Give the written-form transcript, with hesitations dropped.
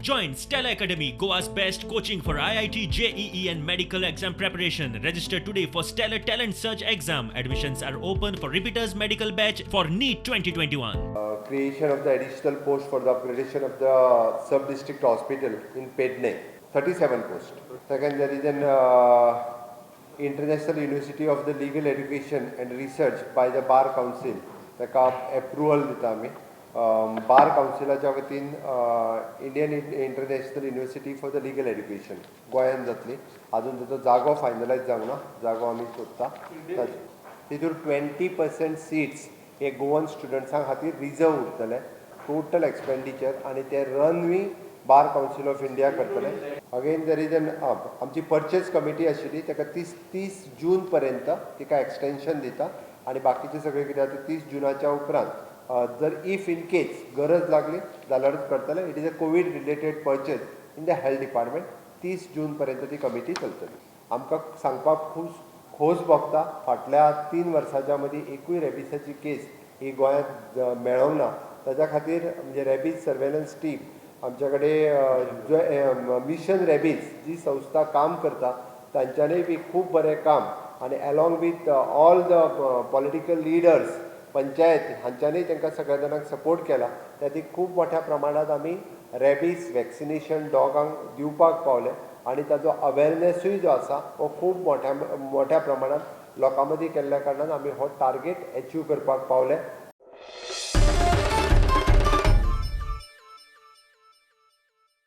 Join Stella Academy, Goa's best coaching for IIT, JEE and medical exam preparation. Register today for Stellar Talent Search exam. Admissions are open for repeaters medical batch for NEET 2021. Creation of the additional post for the upgradation of the sub-district hospital in Pedne, 37 posts. Second, there is an International University of the Legal Education and Research by the Bar Council. ताका approval दिता आमी बार काउन्सिलाच्या वतीन Indian international university for the legal education गोंयांत जातली. अजून ताचो जागो finalise जावंक ना, जागो आमी सोदता. तितूर 20% सीट्स हे गोवन स्टुडंट्सां खातीर रिजर्व उरतले. टोटल एक्सपेंडिचर आनी ते रन वी बार काउन्सिल ऑफ इंडिया करतले. अगेन देर इज एन आमची परचेज कमिटी आशिल्ली, ताका 30 जून पर्यंत तिका एक्सटेंशन दिता आणि बाकीचे सगळे कितें आतां 30 जुनाच्या उपरांत जर इफ इन केस गरज लागली जाल्यारच करतले. It is a Covid related purchase in the health department. 30 जून पर्यंत ती कमिटी चलतली. आमकां सांगपाक खूब खोस भोगता, फाटल्या 3 वर्सांच्या मदीं एकूय रेबिसाची केस ही गोंयांत मेळोंक ना. ताच्या खातीर म्हणजे रेबीज सर्वेलन्स टीम आमच्या कडेन मिशन रेबीज जी संस्था काम करता तांच्यांनी बी खूब बरें काम आणि along with all the political leaders panchayat हांच्यांनी तांकां सगळ्या जाणांक सपोर्ट केला. त्याती खूब मोठ्या प्रमाणात आमी रेबीज वॅक्सिनेशन डॉगांक दिवपाक पावले आणि ताचो अवेरनेसूय जो आसा हो खूब मोठ्या प्रमाणात लोकां मदीं केल्ल्या कारणान आमी हो टार्गेट अचीव करपाक पावले.